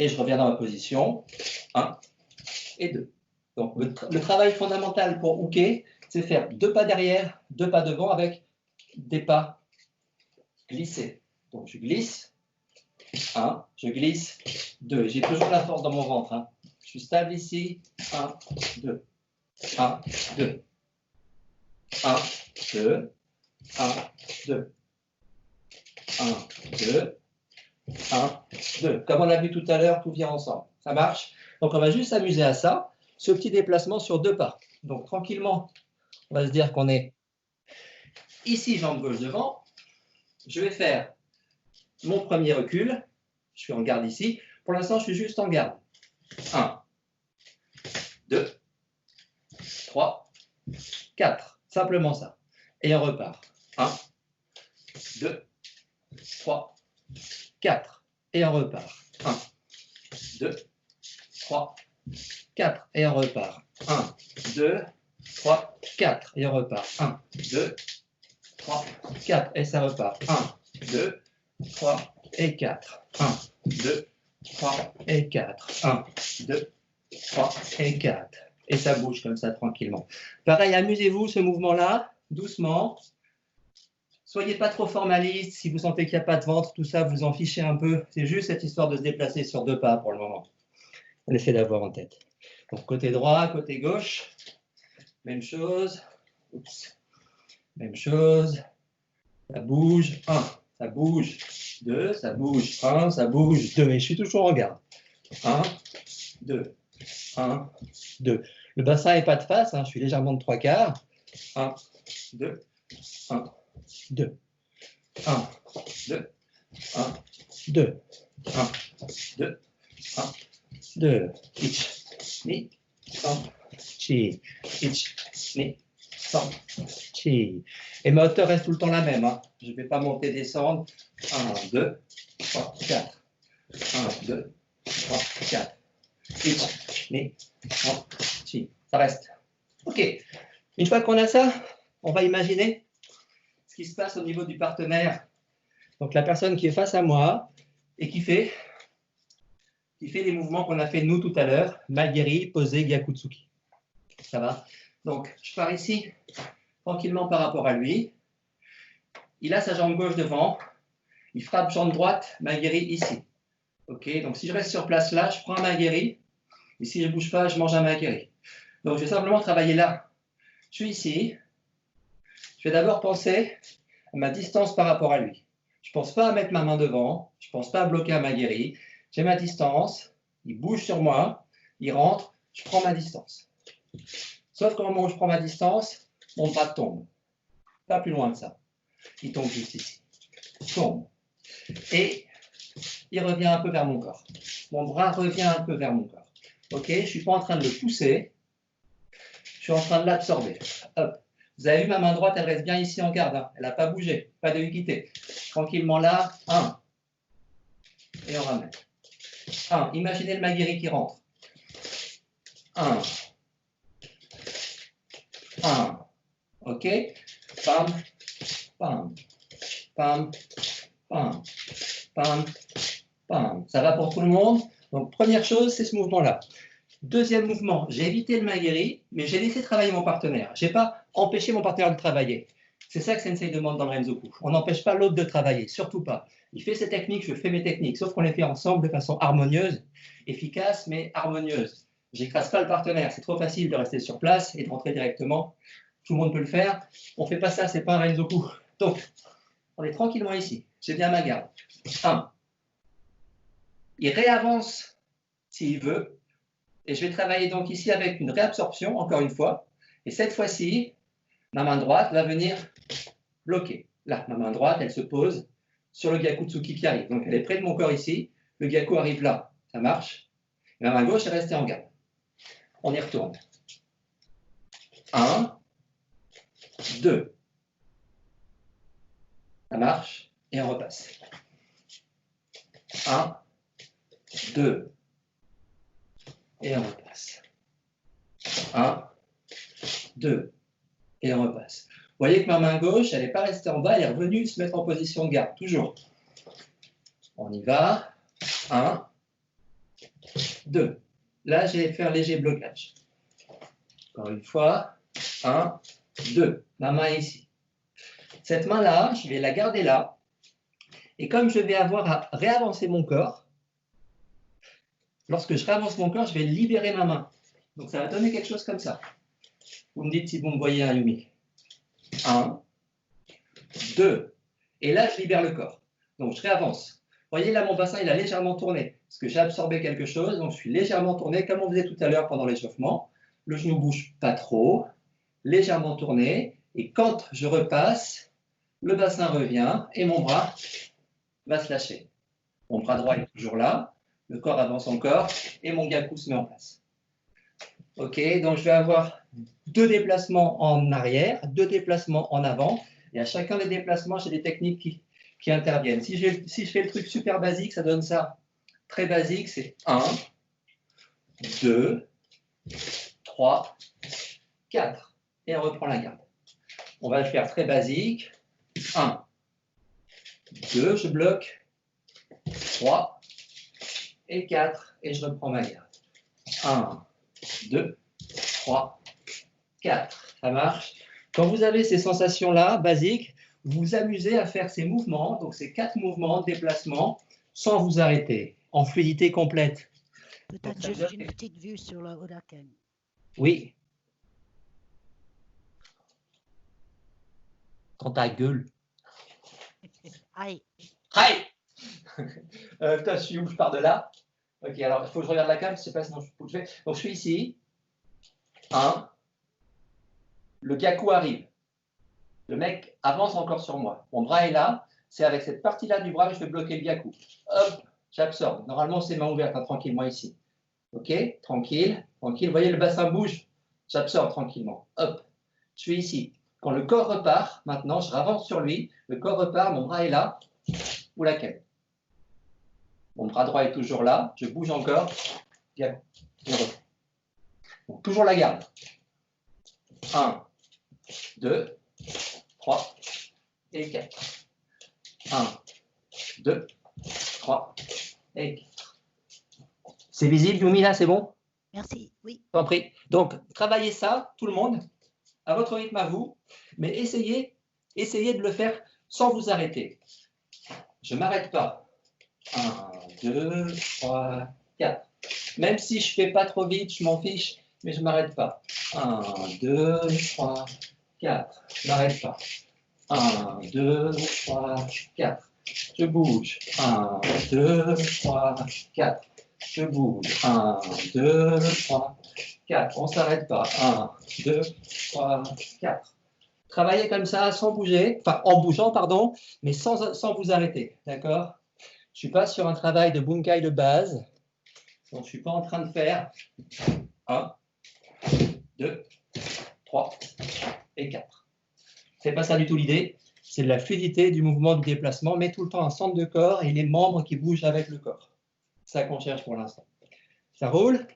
et je reviens dans ma position 1 et 2. Donc le travail fondamental pour hooker, c'est faire 2 pas derrière, 2 pas devant avec des pas glissés. Donc je glisse 1, je glisse 2. J'ai toujours la force dans mon ventre. Hein. Je suis stable ici. 1, 2. 1, 2. 1, 2. 1, 2. 1, 2. 1, 2. Comme on a vu tout à l'heure, tout vient ensemble. Ça marche? Donc on va juste s'amuser à ça. Ce petit déplacement sur 2 pas. Donc tranquillement, on va se dire qu'on est ici, jambe gauche devant. Je vais faire mon premier recul. Je suis en garde ici. Pour l'instant, je suis juste en garde. 1, 2, 3, 4. Simplement ça. Et on repart. 1, 2, 3, 4. Et on repart. 1, 2, 3, 4. Et on repart. 1, 2, 3, 4. Et on repart. 1, 2, 3, 4. Et ça repart. 1, 2, 3 et 4. 1, 2, 3 et 4. 1, 2, 3 et 4. Et ça bouge comme ça tranquillement. Pareil, amusez-vous ce mouvement-là, doucement. Soyez pas trop formaliste. Si vous sentez qu'il n'y a pas de ventre, tout ça, vous en fichez un peu. C'est juste cette histoire de se déplacer sur 2 pas pour le moment. On essaie d'avoir en tête. Donc côté droit, côté gauche, même chose. Oups. Même chose. Ça bouge. 1, ça bouge. 2, ça bouge. 1, ça bouge. 2. Et je suis toujours en garde. 1, 2. 1, 2. Le bassin n'est pas de face, hein, je suis légèrement de 3/4. 1, 2, 1, 2. 1, 2, 1, 2. 1, 2, 1, 2. Ich, ni, san, chi. Ich, ni, san, chi. Et ma hauteur reste tout le temps la même. Hein. Je ne vais pas monter, descendre. 1, 2, 3, 4. 1, 2, 3, 4. Ich, ni, san, chi. Ça reste. OK. Une fois qu'on a ça, on va imaginer ce qui se passe au niveau du partenaire. Donc la personne qui est face à moi et qui fait les mouvements qu'on a fait nous tout à l'heure, Magiri, posé, Gyakutsuki. Ça va? Donc je pars ici tranquillement par rapport à lui. Il a sa jambe gauche devant. Il frappe jambe droite, Magiri ici. OK. Donc si je reste sur place là, je prends un Magiri. Et si je ne bouge pas, je mange un Magiri. Donc je vais simplement travailler là. Je suis ici. Je vais d'abord penser à ma distance par rapport à lui. Je ne pense pas à mettre ma main devant. Je ne pense pas à bloquer un Magiri. J'ai ma distance. Il bouge sur moi. Il rentre. Je prends ma distance. Sauf qu'au moment où je prends ma distance, mon bras tombe. Pas plus loin que ça. Il tombe juste ici. Il tombe. Et il revient un peu vers mon corps. Mon bras revient un peu vers mon corps. OK, je ne suis pas en train de le pousser. Je suis en train de l'absorber. Hop. Vous avez vu, ma main droite, elle reste bien ici en garde. Hein. Elle n'a pas bougé. Pas de liquidité. Tranquillement là. 1. Et on ramène. 1. Imaginez le Magiri qui rentre. 1. 1. OK. Pam. Pam. Pam. Pam. Pam. Pam. Ça va pour tout le monde? Donc, première chose, c'est ce mouvement-là. Deuxième mouvement, j'ai évité le Magiri, mais j'ai laissé travailler mon partenaire. Je n'ai pas empêché mon partenaire de travailler. C'est ça que Sensei demande dans le Renzoku. On n'empêche pas l'autre de travailler, surtout pas. Il fait ses techniques, je fais mes techniques, sauf qu'on les fait ensemble de façon harmonieuse, efficace, mais harmonieuse. Je n'écrase pas le partenaire. C'est trop facile de rester sur place et de rentrer directement. Tout le monde peut le faire. On ne fait pas ça, ce n'est pas un Renzoku. Donc, on est tranquillement ici. J'ai bien ma garde. 1. Il réavance s'il veut. Et je vais travailler donc ici avec une réabsorption, encore une fois. Et cette fois-ci, ma main droite va venir bloquer. Là, ma main droite, elle se pose sur le Gyakutsuki qui arrive. Donc, elle est près de mon corps ici. Le Gyaku arrive là. Ça marche. Et ma main gauche est restée en garde. On y retourne. 1, 2. Ça marche. Et on repasse. 1, 2. Et on repasse. 1, 2. Et on repasse. Vous voyez que ma main gauche, elle n'est pas restée en bas, elle est revenue se mettre en position de garde, toujours. On y va. 1, 2. Là, je vais faire léger blocage. Encore une fois, 1, 2. Ma main est ici. Cette main-là, je vais la garder là. Et comme je vais avoir à réavancer mon corps, lorsque je réavance mon corps, je vais libérer ma main. Donc ça va donner quelque chose comme ça. Vous me dites si vous me voyez, hein, Yumi. 1, 2. Et là, je libère le corps. Donc je réavance. Vous voyez, là, mon bassin, il a légèrement tourné. Parce que j'ai absorbé quelque chose, donc je suis légèrement tourné, comme on faisait tout à l'heure pendant l'échauffement. Le genou ne bouge pas trop, légèrement tourné. Et quand je repasse, le bassin revient et mon bras va se lâcher. Mon bras droit est toujours là, le corps avance encore et mon gyaku se met en place. Ok, donc je vais avoir 2 déplacements en arrière, 2 déplacements en avant. Et à chacun des déplacements, j'ai des techniques qui interviennent. Si je fais le truc super basique, ça donne ça. Très basique, c'est 1, 2, 3, 4. Et on reprend la garde. On va le faire très basique. 1, 2, je bloque. 3 et 4. Et je reprends ma garde. 1, 2, 3, 4. Ça marche. Quand vous avez ces sensations-là, basiques, vous vous amusez à faire ces mouvements, donc ces 4 mouvements de déplacement, sans vous arrêter, en fluidité complète. Peut-être juste une petite vue sur le Odaken. Oui. Dans ta gueule. Aïe. Aïe. Putain, je suis où? Je pars de là. Ok, alors il faut que je regarde la cam, je ne sais pas sinon je peux le faire. Donc je suis ici. 1. Le gyaku arrive. Le mec avance encore sur moi. Mon bras est là. C'est avec cette partie-là du bras que je vais bloquer le gyaku. Hop, j'absorbe. Normalement, c'est main ouverte, hein, tranquillement ici. Ok, tranquille, tranquille. Vous voyez, le bassin bouge. J'absorbe tranquillement. Hop, je suis ici. Quand le corps repart, maintenant, je ravance sur lui. Le corps repart, mon bras est là. Ou laquelle? Mon bras droit est toujours là. Je bouge encore. Gyaku. Donc, toujours la garde. 1, 2, 3 et 4. 1, 2, 3 et 4. C'est visible, Yumi, là, c'est bon? Merci, oui. T'en prie. Donc, travaillez ça, tout le monde, à votre rythme à vous, mais essayez de le faire sans vous arrêter. Je ne m'arrête pas. 1, 2, 3, 4. Même si je ne fais pas trop vite, je m'en fiche, mais je ne m'arrête pas. 1, 2, 3, 4. Je ne m'arrête pas. 1, 2, 3, 4. Je bouge. 1, 2, 3, 4. Je bouge. 1, 2, 3, 4. On ne s'arrête pas. 1, 2, 3, 4. Travaillez comme ça sans bouger, enfin en bougeant, pardon, mais sans vous arrêter. D'accord? Je ne suis pas sur un travail de bunkai de base. Donc, je ne suis pas en train de faire 1, 2, 3 et 4. Ce n'est pas ça du tout l'idée. C'est de la fluidité du mouvement du déplacement, mais tout le temps un centre de corps et les membres qui bougent avec le corps. C'est ça qu'on cherche pour l'instant. Ça roule?